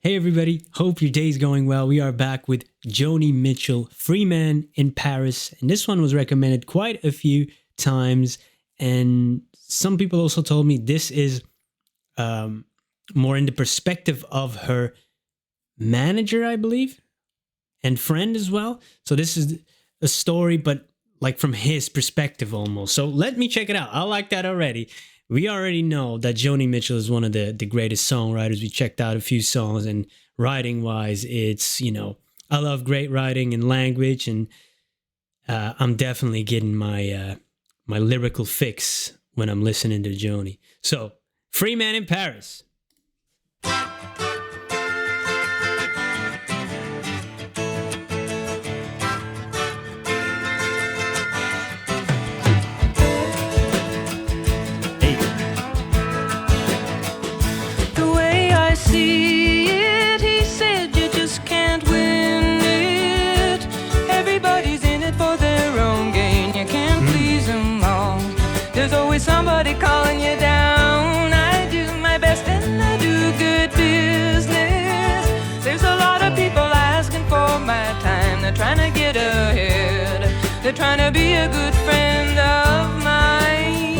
Hey everybody, hope your day's going well. We are back with Joni Mitchell, Free Man in Paris. And this one was recommended quite a few times. And some people also told me this is more in the perspective of her manager, I believe, and friend as well. So this is a story, but like from his perspective almost. So let me check it out. I like that already. We already know that Joni Mitchell is one of the greatest songwriters. We checked out a few songs, and writing-wise, it's, I love great writing and language, and I'm definitely getting my my lyrical fix when I'm listening to Joni. So, Free Man in Paris. Somebody calling you down. I do my best and I do good business. There's a lot of people asking for my time. They're trying to get ahead. They're trying to be a good friend of mine.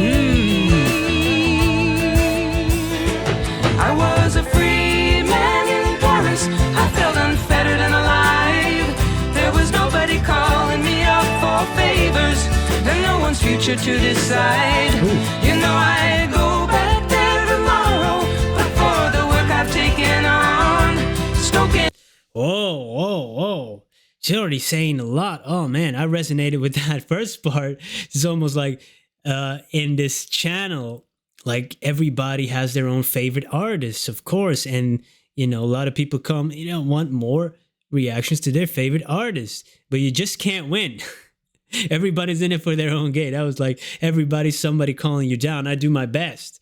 I was a free man in Paris. I felt unfettered and alive. There was nobody calling me up for favors, and no one's future to decide. You know I go back there tomorrow, but for the work I've taken on, stoking. Whoa. She's already saying a lot. Oh man, I resonated with that first part. It's almost like in this channel, like everybody has their own favorite artists, of course. And, a lot of people come, want more reactions to their favorite artists, but you just can't win. Everybody's in it for their own gain. I was like, everybody's somebody calling you down. I do my best.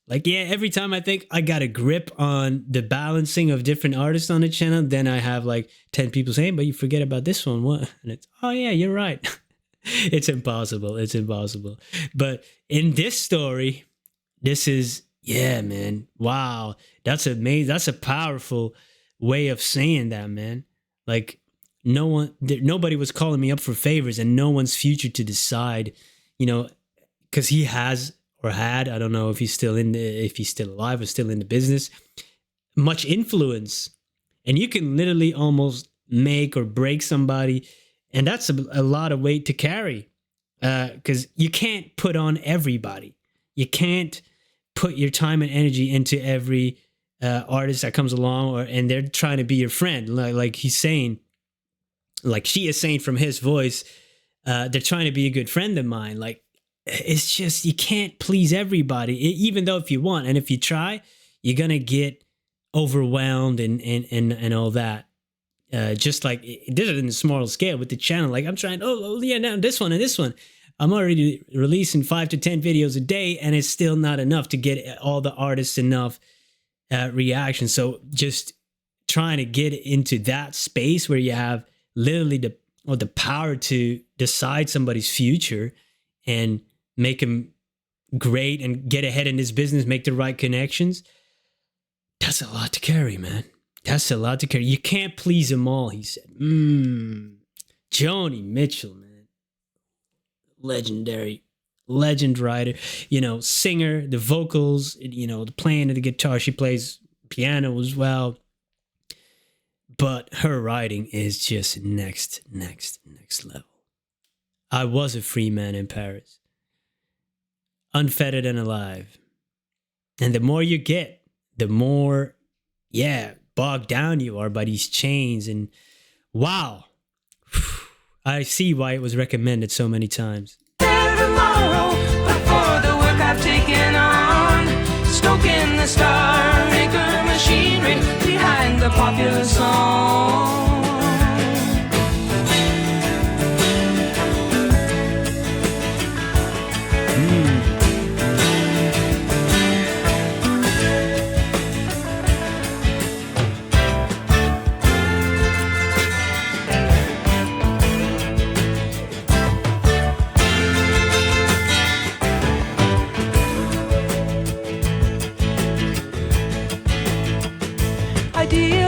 Like, yeah, every time I think I got a grip on the balancing of different artists on the channel, then I have like 10 people saying, but you forget about this one. What? And it's, oh yeah, you're right. It's impossible. It's impossible. But in this story, this is, yeah, man. Wow. That's amazing. That's a powerful way of saying that, man. Like, nobody was calling me up for favors, and no one's future to decide, because he has or had, I don't know if he's still alive or still in the business, much influence, and you can literally almost make or break somebody, and that's a lot of weight to carry, because you can't put on everybody. You can't put your time and energy into every artist that comes along, and they're trying to be your friend, like he's saying. Like she is saying from his voice, they're trying to be a good friend of mine. Like, it's just, you can't please everybody, even though if you want. And if you try, you're going to get overwhelmed and all that. Just like, this is in a smaller scale with the channel. Like, I'm trying, now this one and this one. I'm already releasing 5 to 10 videos a day, and it's still not enough to get all the artists enough reaction. So just trying to get into that space where you have literally the power to decide somebody's future and make him great and get ahead in his business, make the right connections. That's a lot to carry, man. That's a lot to carry. You can't please them all, he said. Joni Mitchell, man. Legend writer, singer, the vocals, the playing of the guitar. She plays piano as well. But her writing is just next level. I was a free man in Paris, unfettered and alive. And the more you get, the more, bogged down you are by these chains. And wow, I see why it was recommended so many times. Tomorrow, but for the work I've taken on, stoking the star maker machinery behind the popular song. Ideas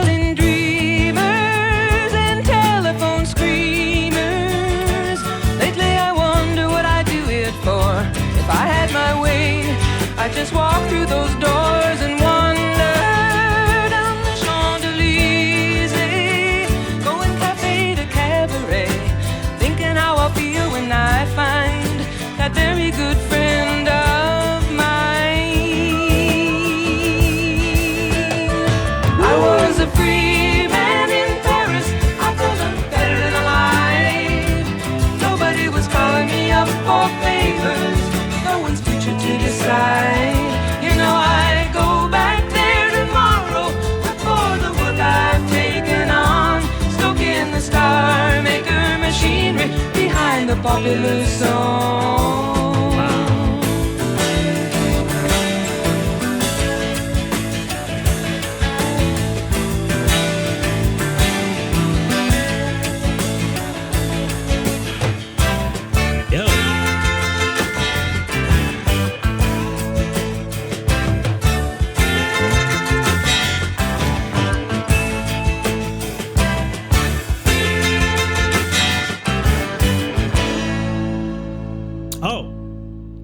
a free man in Paris. I felt unfettered and alive. Nobody was calling me up for favors. No one's future to decide. You know I go back there tomorrow for the work I've taken on, stoking the star maker machinery behind the popular song.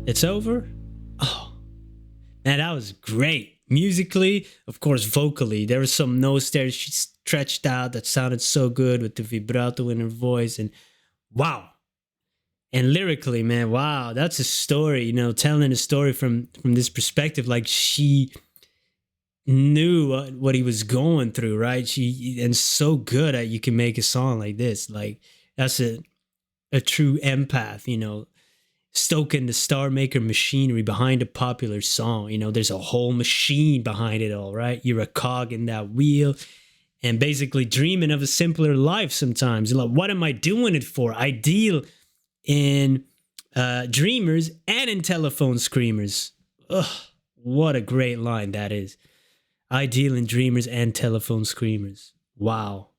It's over? Oh, man, that was great. Musically, of course, vocally, there were some notes there she stretched out that sounded so good with the vibrato in her voice. And wow. And lyrically, man, wow, that's a story, you know, telling a story from this perspective. Like she knew what he was going through, right? And so good at you can make a song like this. Like that's a true empath, you know, stoking the star maker machinery behind a popular song. You know, there's a whole machine behind it all, right? You're a cog in that wheel and basically dreaming of a simpler life sometimes. Like, what am I doing it for? I deal in dreamers and in telephone screamers. Ugh, what a great line that is. I deal in dreamers and telephone screamers. Wow.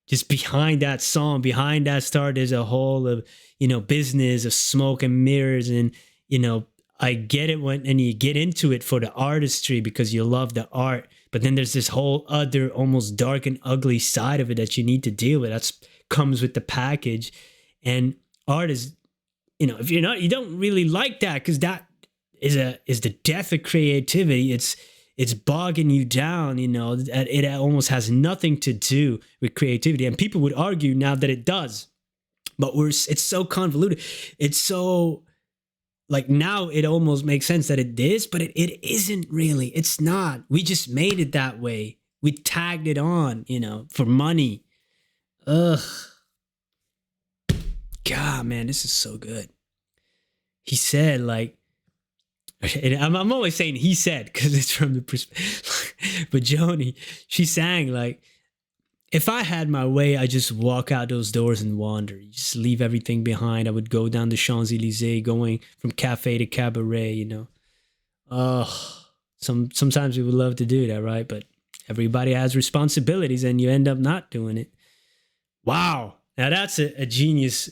Just behind that song, behind that star, there's a whole of, you know, business of smoke and mirrors. And, you know, I get it and you get into it for the artistry because you love the art. But then there's this whole other almost dark and ugly side of it that you need to deal with. That's comes with the package. And art is, you know, if you don't really like that because that is the death of creativity. It's bogging you down, you know, it almost has nothing to do with creativity. And people would argue now that it does, but it's so convoluted. It's so, like, now it almost makes sense that it is, but it isn't really. It's not. We just made it that way. We tagged it on, you know, for money. Ugh. God, man, this is so good. He said, like, I'm always saying he said because it's from the perspective. But Joni, she sang like, if I had my way, I just walk out those doors and wander. You just leave everything behind. I would go down the Champs-Élysées, going from cafe to cabaret, you know. Oh, sometimes we would love to do that, right? But everybody has responsibilities and you end up not doing it. Wow. Now that's a genius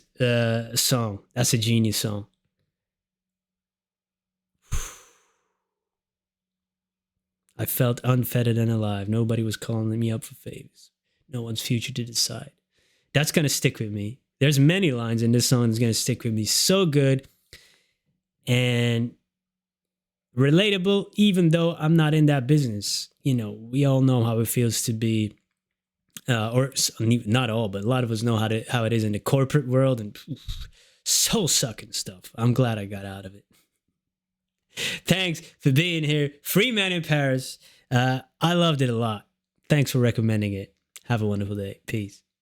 song. That's a genius song. I felt unfettered and alive. Nobody was calling me up for favors. No one's future to decide. That's going to stick with me. There's many lines in this song that's going to stick with me. So good and relatable, even though I'm not in that business. You know, we all know how it feels to be, or not all, but a lot of us know how it is in the corporate world and soul sucking stuff. I'm glad I got out of it. Thanks for being here. Free Man in Paris. I loved it a lot. Thanks for recommending it. Have a wonderful day. Peace.